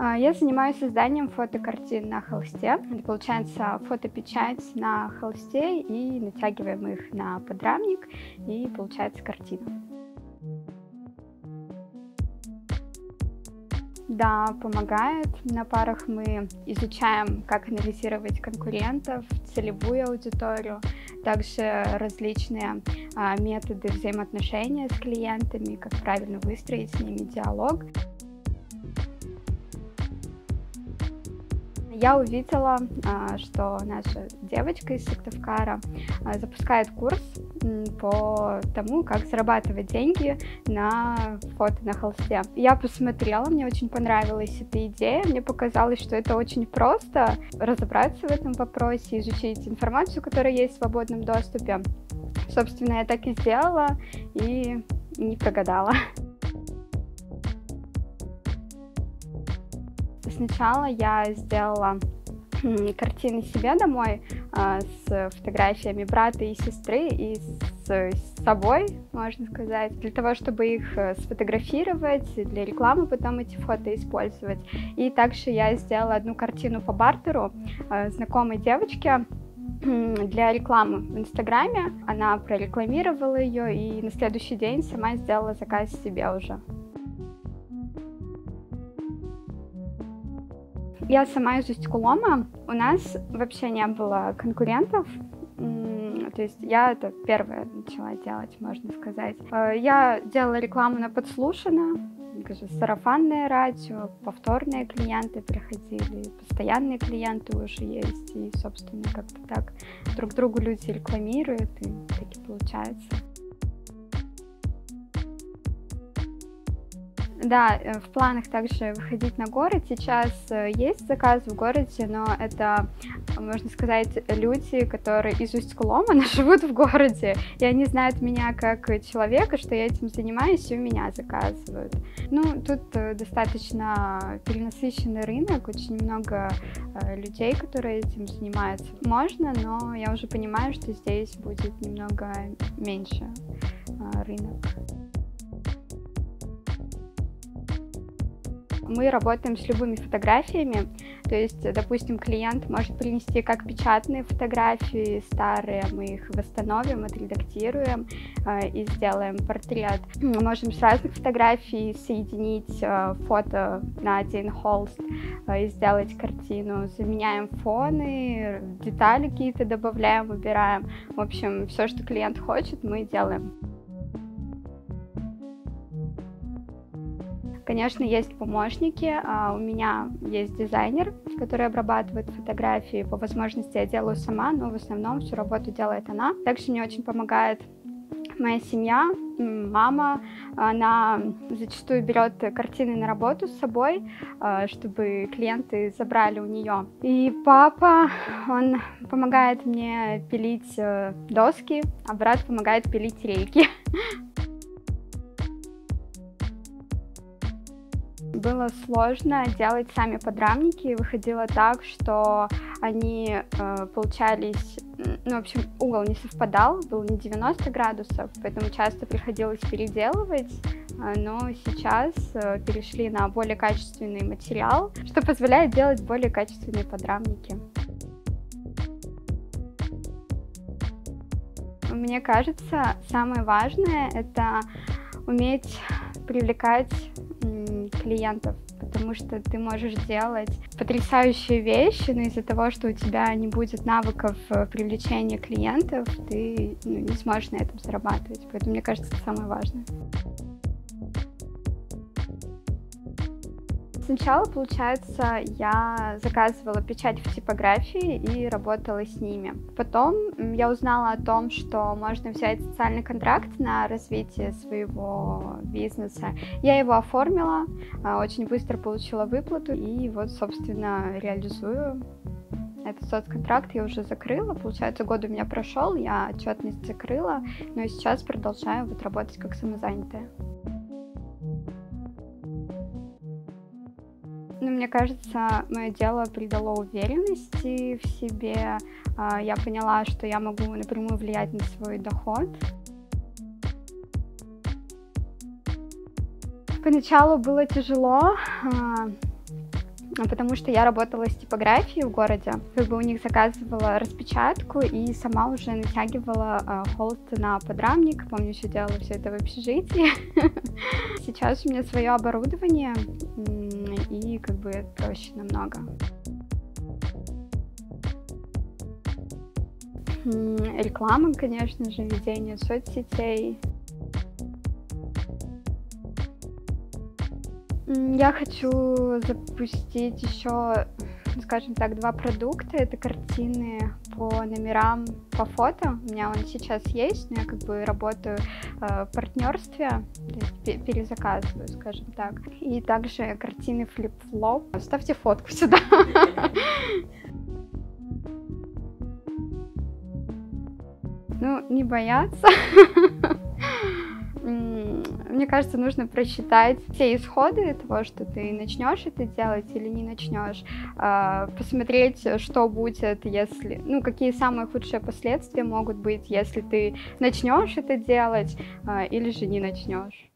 Я занимаюсь созданием фотокартин на холсте. Это получается фотопечать на холсте и натягиваем их на подрамник, и получается картина. Да, помогает. На парах мы изучаем, как анализировать конкурентов, целевую аудиторию, также различные методы взаимоотношения с клиентами, как правильно выстроить с ними диалог. Я увидела, что наша девочка из Сыктывкара запускает курс по тому, как зарабатывать деньги на фото на холсте. Я посмотрела, мне очень понравилась эта идея, мне показалось, что это очень просто разобраться в этом вопросе, изучить информацию, которая есть в свободном доступе. Собственно, я так и сделала и не прогадала. Сначала я сделала картины себе домой с фотографиями брата и сестры и с собой, можно сказать, для того, чтобы их сфотографировать, для рекламы потом эти фото использовать. И также я сделала одну картину по бартеру знакомой девочке для рекламы в Инстаграме. Она прорекламировала ее и на следующий день сама сделала заказ себе уже. Я сама из Усть-Кулома, у нас вообще не было конкурентов, то есть я это первая начала делать, можно сказать. Я делала рекламу на подслушано, сарафанное радио, повторные клиенты приходили, постоянные клиенты уже есть, и, собственно, как-то так друг другу люди рекламируют, и так и получается. Да, в планах также выходить на город. Сейчас есть заказ в городе, но это, можно сказать, люди, которые из Усть-Кулома, но живут в городе, и они знают меня как человека, что я этим занимаюсь, и у меня заказывают. Ну, тут достаточно перенасыщенный рынок, очень много людей, которые этим занимаются. Можно, но я уже понимаю, что здесь будет немного меньше рынок. Мы работаем с любыми фотографиями, то есть, допустим, клиент может принести как печатные фотографии старые, мы их восстановим, отредактируем и сделаем портрет. Мы можем с разных фотографий соединить фото на один холст и сделать картину, заменяем фоны, детали какие-то добавляем, убираем. В общем, все, что клиент хочет, мы делаем. Конечно, есть помощники, у меня есть дизайнер, который обрабатывает фотографии, по возможности я делаю сама, но в основном всю работу делает она. Также мне очень помогает моя семья, мама, она зачастую берет картины на работу с собой, чтобы клиенты забрали у нее. И папа, он помогает мне пилить доски, а брат помогает пилить рейки. Было сложно делать сами подрамники, выходило так, что они получались, ну, в общем, угол не совпадал, был не 90 градусов, поэтому часто приходилось переделывать, но сейчас перешли на более качественный материал, что позволяет делать более качественные подрамники. Мне кажется, самое важное — это уметь привлекать клиентов, потому что ты можешь делать потрясающие вещи, но из-за того, что у тебя не будет навыков привлечения клиентов, ты не сможешь на этом зарабатывать. Поэтому, мне кажется, это самое важное. Сначала, получается, я заказывала печать в типографии и работала с ними. Потом я узнала о том, что можно взять социальный контракт на развитие своего бизнеса. Я его оформила, очень быстро получила выплату и вот, собственно, реализую этот соцконтракт. Я уже закрыла, получается, год у меня прошел, я отчетность закрыла, но и сейчас продолжаю вот работать как самозанятая. Ну, мне кажется, мое дело придало уверенности в себе. Я поняла, что я могу напрямую влиять на свой доход. Поначалу было тяжело. потому что я работала с типографией в городе, как бы у них заказывала распечатку и сама уже натягивала холст на подрамник. Помню, еще делала все это в общежитии. Сейчас у меня свое оборудование, и как бы проще намного. Реклама, конечно же, ведение соцсетей. Я хочу запустить еще, скажем так, 2 продукта. Это картины по номерам, по фото. У меня он сейчас есть, но я как бы работаю в партнерстве, то есть перезаказываю, скажем так. И также картины флип-флоп. Ставьте фотку сюда. Ну, не бояться. Мне кажется, нужно просчитать все исходы того, что ты начнешь это делать или не начнешь, посмотреть, что будет, если, ну, какие самые худшие последствия могут быть, если ты начнешь это делать или же не начнешь.